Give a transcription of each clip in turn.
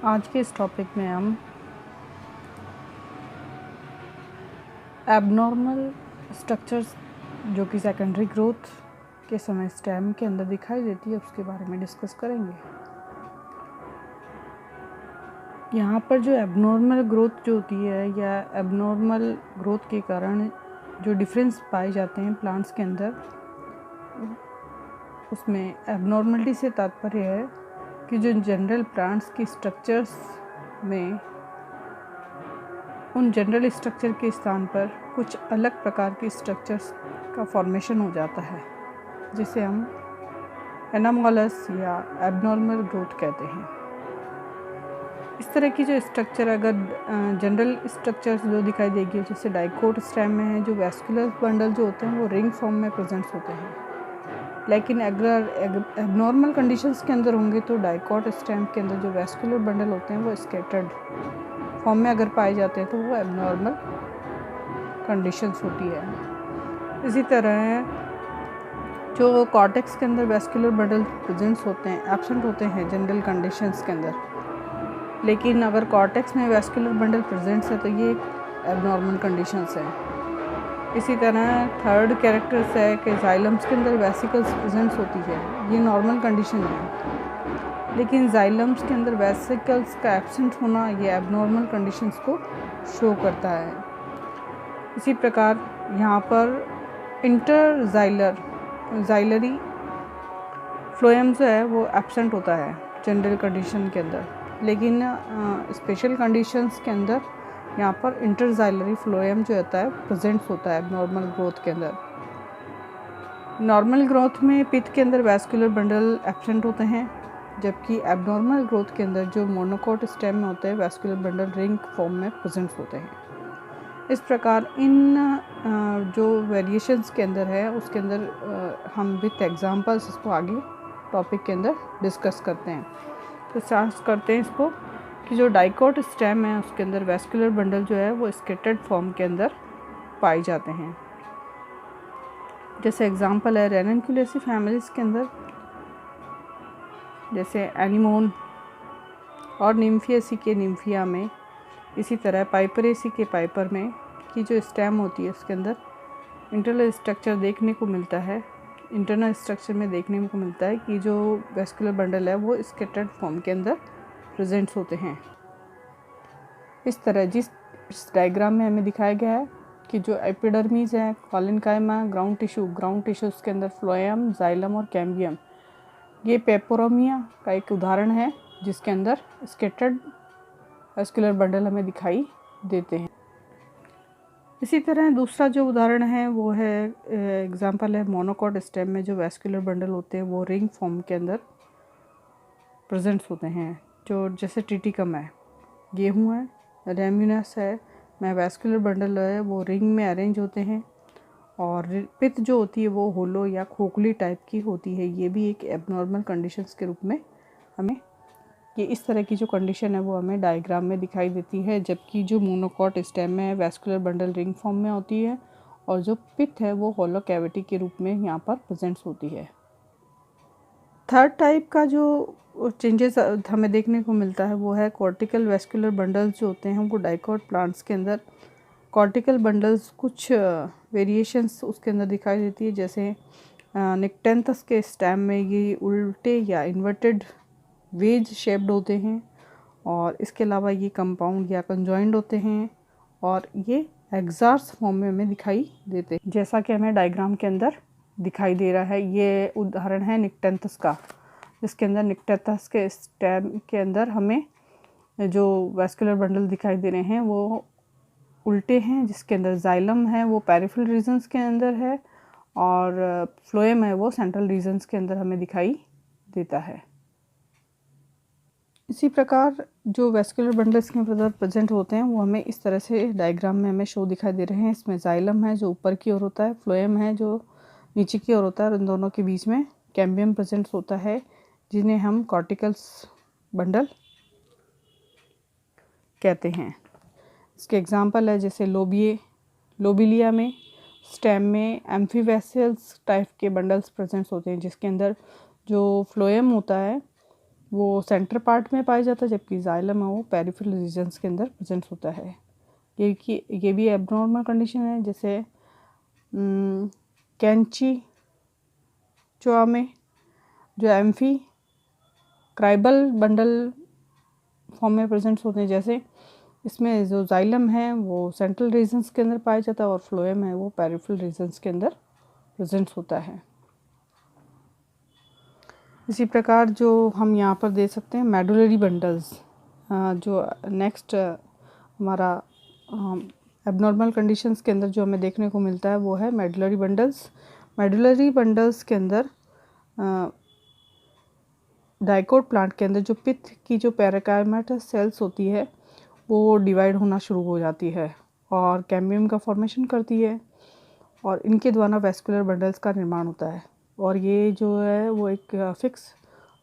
आज के इस टॉपिक में हम एबनॉर्मल स्ट्रक्चर्स जो कि सेकेंडरी ग्रोथ के समय स्टेम के अंदर दिखाई देती है उसके बारे में डिस्कस करेंगे। यहाँ पर जो एबनॉर्मल ग्रोथ जो होती है या एबनॉर्मल ग्रोथ के कारण जो डिफरेंस पाए जाते हैं प्लांट्स के अंदर, उसमें एबनॉर्मलिटी से तात्पर्य है कि जो जनरल प्लांट्स की स्ट्रक्चर्स में उन जनरल स्ट्रक्चर के स्थान पर कुछ अलग प्रकार के स्ट्रक्चर्स का फॉर्मेशन हो जाता है, जिसे हम एनामॉलस या एबनॉर्मल ग्रोथ कहते हैं। इस तरह की जो स्ट्रक्चर अगर जनरल स्ट्रक्चर्स जो दिखाई देगी, जैसे डाइकोट स्टेम में है, जो वैस्कुलर बंडल जो होते हैं वो रिंग फॉर्म में प्रेजेंट्स होते हैं। लेकिन अगर एबनॉर्मल कंडीशंस के अंदर होंगे तो डाइकोट स्टेम के अंदर जो वैस्कुलर बंडल होते हैं वो स्कैटर्ड फॉर्म में अगर पाए जाते हैं तो वो एबनॉर्मल कंडीशंस होती है। इसी तरह जो कॉर्टेक्स के अंदर वैस्कुलर बंडल प्रेजेंट्स होते हैं, एब्सेंट होते हैं जनरल कंडीशंस के अंदर, लेकिन अगर कॉर्टेक्स में वैस्कुलर बंडल प्रेजेंट्स है तो ये एबनॉर्मल कंडीशंस है। इसी तरह थर्ड कैरेक्टर्स है कि जाइलम्स के अंदर वेसिकल्स प्रेजेंट्स होती है, ये नॉर्मल कंडीशन है, लेकिन जाइलम्स के अंदर वेसिकल्स का एब्सेंट होना ये एबनॉर्मल कंडीशंस को शो करता है। इसी प्रकार यहाँ पर जाइलरी फ्लोएम जो है वो एब्सेंट होता है जनरल कंडीशन के अंदर, लेकिन स्पेशल कंडीशंस के अंदर यहाँ पर इंटरजाइलरी फ्लोएम जो होता है प्रेजेंट्स होता है नॉर्मल ग्रोथ के अंदर। नॉर्मल ग्रोथ में पिथ के अंदर वैस्कुलर बंडल एब्सेंट होते हैं, जबकि एबनॉर्मल ग्रोथ के अंदर जो मोनोकोट स्टेम में होते हैं वैस्कुलर बंडल रिंग फॉर्म में प्रेजेंट्स होते हैं। इस प्रकार इन जो वेरिएशंस के अंदर है उसके अंदर हम विथ एग्जांपल्स इसको आगे टॉपिक के अंदर डिस्कस करते हैं। तो स्टार्ट करते हैं इसको कि जो डाइकोट स्टेम है उसके अंदर वैस्कुलर बंडल जो है वो स्कैटर्ड फॉर्म के अंदर पाए जाते हैं। जैसे एग्जांपल है रेननक्यूलेसी फैमिलीज़ के अंदर, जैसे एनीमोन और निम्फिएसी के निम्फिया में, इसी तरह पाइपरेसी के पाइपर में की जो स्टेम होती है उसके अंदर इंटरनल स्ट्रक्चर देखने को मिलता है। इंटरनल स्ट्रक्चर में देखने को मिलता है कि जो वैस्कुलर बंडल है वो स्कैटर्ड फॉर्म के अंदर प्रेजेंट्स होते हैं। इस तरह जिस डायग्राम में हमें दिखाया गया है कि जो एपिडर्मीज है, कॉलिनकाइमा, ग्राउंड टिश्यूज़ के अंदर फ्लोएम, जाइलम और कैम्बियम, ये पेपोरोमिया का एक उदाहरण है जिसके अंदर स्कैटर्ड वैस्कुलर बंडल हमें दिखाई देते हैं। इसी तरह दूसरा जो उदाहरण है वो है एग्जांपल है मोनोकोट स्टेम में जो वैस्कुलर बंडल होते हैं वो रिंग फॉर्म के अंदर प्रेजेंट्स होते हैं। जो जैसे टिटिकम है, गेहूँ है, रेम्यूनस है, में वैस्कुलर बंडल है वो रिंग में अरेंज होते हैं, और पिथ जो होती है वो होलो या खोखली टाइप की होती है। ये भी एक एबनॉर्मल कंडीशंस के रूप में हमें ये इस तरह की जो कंडीशन है वो हमें डायग्राम में दिखाई देती है, जबकि जो मोनोकोट स्टेम में वैस्कुलर बंडल रिंग फॉर्म में होती है और जो पिथ है वो होलो कैविटी के रूप में यहाँ पर प्रेजेंट्स होती है। थर्ड टाइप का जो चेंजेस हमें देखने को मिलता है वो है कॉर्टिकल वैस्कुलर बंडल्स जो होते हैं हमको डाइकोट प्लांट्स के अंदर कॉर्टिकल बंडल्स कुछ वेरिएशंस उसके अंदर दिखाई देती है। जैसे निक्टेंथस के स्टेम में ये उल्टे या इन्वर्टेड वेज शेप्ड होते हैं, और इसके अलावा ये कंपाउंड या कंजॉइंड होते हैं, और ये एग्जार्स फॉर्म में हमें दिखाई देते हैं, जैसा कि हमें डायग्राम के अंदर दिखाई दे रहा है। ये उदाहरण है निक्टेंथस का, जिसके अंदर निक्टेंथस के स्टेम के अंदर हमें जो वैस्कुलर बंडल दिखाई दे रहे हैं वो उल्टे हैं, जिसके अंदर जाइलम है वो पेरिफेरल रीजन्स के अंदर है, और फ्लोएम है वो सेंट्रल रीजन्स के अंदर हमें दिखाई देता है। इसी प्रकार जो वैस्कुलर बंडल्स के अंदर प्रेजेंट होते हैं वो हमें इस तरह से डायग्राम में हमें शो दिखाई दे रहे हैं। इसमें जाइलम है जो ऊपर की ओर होता है, फ्लोएम है जो नीचे की ओर होता है, और इन दोनों के बीच में कैम्बियम प्रेजेंट होता है, जिन्हें हम कॉर्टिकल्स बंडल कहते हैं। इसके एग्जांपल है जैसे लोबिलिया में स्टेम में एम्फीवैसियल्स टाइप के बंडल्स प्रेजेंट होते हैं, जिसके अंदर जो फ्लोएम होता है वो सेंटर पार्ट में पाया जाता है, जबकि जाइलम है वो पेरिफेरल रीजन्स के अंदर प्रेजेंट होता है। ये भी एब्नॉर्मल कंडीशन है। जैसे कैंची चोआ में जो एम्फी क्राइबल बंडल फॉर्म में प्रेजेंट होते हैं, जैसे इसमें जो जाइलम है वो सेंट्रल रीजन्स के अंदर पाया जाता है और फ्लोएम है वो पेरिफेरल रीजन्स के अंदर प्रेजेंट होता है। इसी प्रकार जो हम यहाँ पर दे सकते हैं मेडुलरी बंडल्स, जो नेक्स्ट हमारा एबनॉर्मल कंडीशंस के अंदर जो हमें देखने को मिलता है वो है मेडुलरी बंडल्स। मेडुलरी बंडल्स के अंदर डाइकोट प्लांट के अंदर जो पित्त की जो पैराकाइमेटस सेल्स होती है वो डिवाइड होना शुरू हो जाती है और कैम्बियम का फॉर्मेशन करती है और इनके द्वारा वैस्कुलर बंडल्स का निर्माण होता है और ये जो है वो एक फिक्स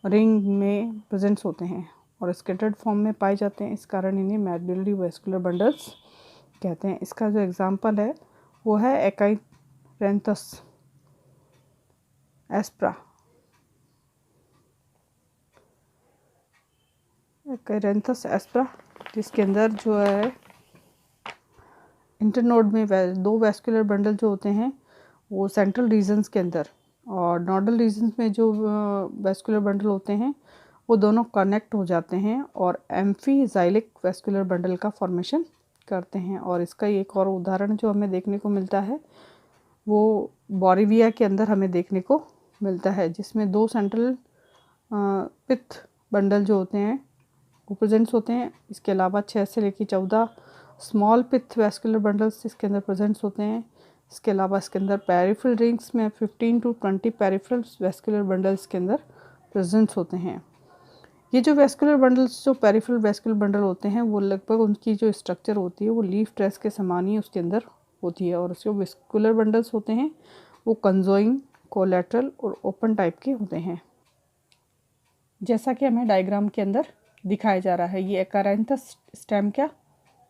रिंग में प्रेजेंट्स होते हैं और स्कैटर्ड फॉर्म में पाए जाते हैं। इस कारण इन्हें मेडुलरी वैस्कुलर बंडल्स कहते हैं। इसका जो एग्जांपल है वो है एकाइरेंथस एस्प्रा। एकाइरेंथस एस्प्रा जिसके अंदर जो है इंटरनोड में दो वैस्कुलर बंडल जो होते हैं वो सेंट्रल रीजन्स के अंदर और नोडल रीजन्स में जो वैस्कुलर बंडल होते हैं वो दोनों कनेक्ट हो जाते हैं और एम्फीजाइलिक वैस्कुलर बंडल का फॉर्मेशन करते हैं। और इसका एक और उदाहरण जो हमें देखने को मिलता है वो बोरिविया के अंदर हमें देखने को मिलता है, जिसमें दो सेंट्रल पित्त बंडल जो होते हैं वो प्रेजेंट्स होते हैं। इसके अलावा 6 से लेकर 14 स्मॉल पित्त वैस्कुलर बंडल्स इसके अंदर प्रेजेंट्स होते हैं। इसके अलावा इसके अंदर पेरिफेरल रिंग्स में 15 to 20 पेरिफेरल वैस्कुलर बंडल्स के अंदर प्रेजेंट्स होते हैं। ये जो वैस्कुलर बंडल्स जो पेरिफेरल वैस्कुलर बंडल होते हैं वो लगभग उनकी जो स्ट्रक्चर होती है वो लीफ ट्रेस के समान ही उसके अंदर होती है और उसके वैस्कुलर बंडल्स होते हैं वो कंजोइंग, कोलैटरल और ओपन टाइप के होते हैं, जैसा कि हमें डायग्राम के अंदर दिखाया जा रहा है। ये एकाइरेंथस स्टेम का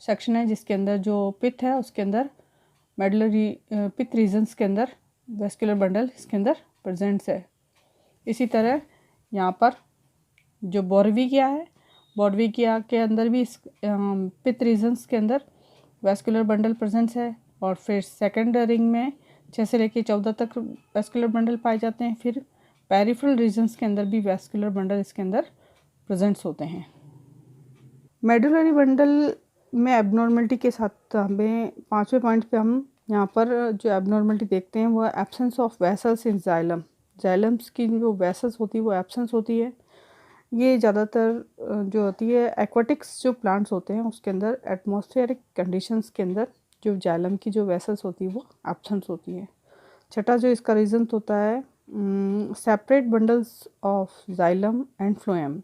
सेक्शन है जिसके अंदर जो पित्त है उसके अंदर मेडुलरी पित्त रीजन्स के अंदर वैस्कुलर बंडल इसके अंदर प्रेजेंट्स है। इसी तरह यहाँ पर जो बोरविकिया है, बोरविकिया के अंदर भी इस पित्त रीजन्स के अंदर वैस्कुलर बंडल प्रेजेंट्स है और फिर सेकेंड रिंग में 6 से लेकर 14 तक वैस्कुलर बंडल पाए जाते हैं। फिर पेरिफेरल रीजन्स के अंदर भी वैस्कुलर बंडल इसके अंदर प्रेजेंट्स होते हैं। मेडुलरी बंडल में एबनॉर्मलिटी के साथ हमें 5वें पॉइंट पे हम यहाँ पर जो एबनॉर्मलिटी देखते हैं वो है absence of vessels in xylem. Xylems की जो वेसल्स होती है वो एब्सेंस होती है। ये ज़्यादातर जो होती है एक्वाटिक्स जो प्लांट्स होते हैं उसके अंदर एटमॉस्फेरिक कंडीशंस के अंदर जो जाइलम की जो वेसल्स होती है वो एब्सेंस होती है। छठा जो इसका रीज़न होता है separate bundles of xylem and phloem.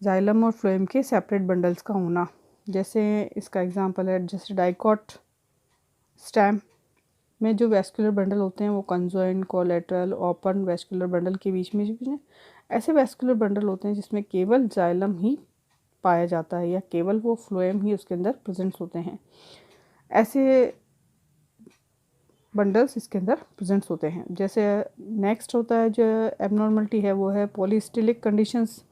Xylem और फ्लोएम के सेपरेट बंडल्स का होना, जैसे इसका एग्जांपल है जैसे डाइकोट स्टेम में जो वैस्कुलर बंडल होते हैं वो conjoint, collateral, open vascular bundle के बीच में ऐसे वैस्कुलर बंडल होते हैं जिसमें केवल जाइलम ही पाया जाता है या केवल वो फ्लोएम ही उसके अंदर प्रेजेंट होते हैं। ऐसे बंडल्स इसके अंदर प्रेजेंट होते हैं। जैसे नेक्स्ट होता है जो एबनॉर्मलिटी है वो है पॉलीस्टिलिक कंडीशंस,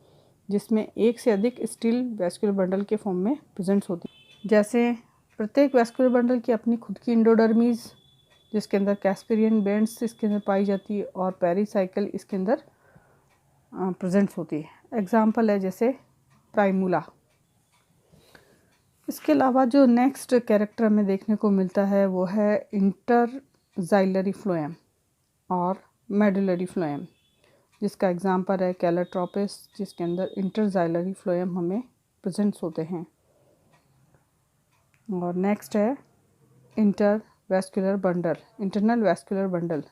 जिसमें एक से अधिक स्टील वैस्कुलर बंडल के फॉर्म में प्रेजेंट होती है। जैसे प्रत्येक वैस्कुलर बंडल की अपनी खुद की इंडोडर्मीज जिसके अंदर कैस्पेरियन बैंड्स इसके अंदर पाई जाती है और पेरिसाइकिल इसके अंदर प्रेजेंट होती है। एग्जाम्पल है जैसे प्राइमूला। इसके अलावा जो नेक्स्ट कैरेक्टर हमें देखने को मिलता है वो है इंटरजाइलरी फ्लोएम और मेडुलरी फ्लोएम, जिसका एग्जाम्पल है कैलोट्रोपिस जिसके अंदर इंटरजाइलरी फ्लोएम हमें प्रेजेंट्स होते हैं। और नेक्स्ट है inter vascular bundle, internal vascular bundle,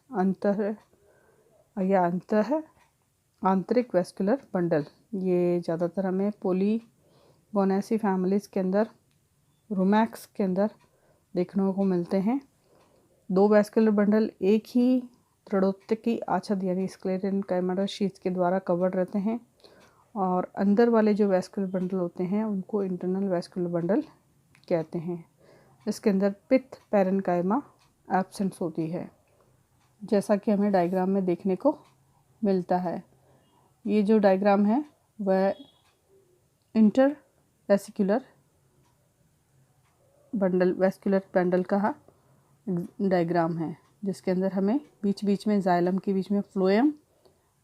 आंतरिक वैस्कुलर बंडल। ये ज़्यादातर हमें पॉलीगोनेसी फैमिलीज़ के अंदर रोमैक्स के अंदर देखने को मिलते हैं। दो वैस्कुलर बंडल एक ही दृढ़ोत्तकी आच्छाद यानी स्क्लेरन काइमेरा शीट्स के द्वारा कवर्ड रहते हैं और अंदर वाले जो वैस्कुलर बंडल होते हैं उनको इंटरनल वैस्कुलर बंडल कहते हैं। इसके अंदर पित्त पैरेन्काइमा एब्सेंट होती है, जैसा कि हमें डायग्राम में देखने को मिलता है। ये जो डायग्राम है वह इंटर वेसिकुलर बंडल का डायग्राम है, जिसके अंदर हमें बीच बीच में जाइलम के बीच में फ्लोएम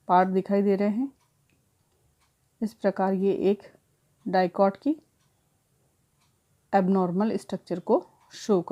पार्ट दिखाई दे रहे हैं। इस प्रकार ये एक डाइकॉट की एबनॉर्मल स्ट्रक्चर को शो कर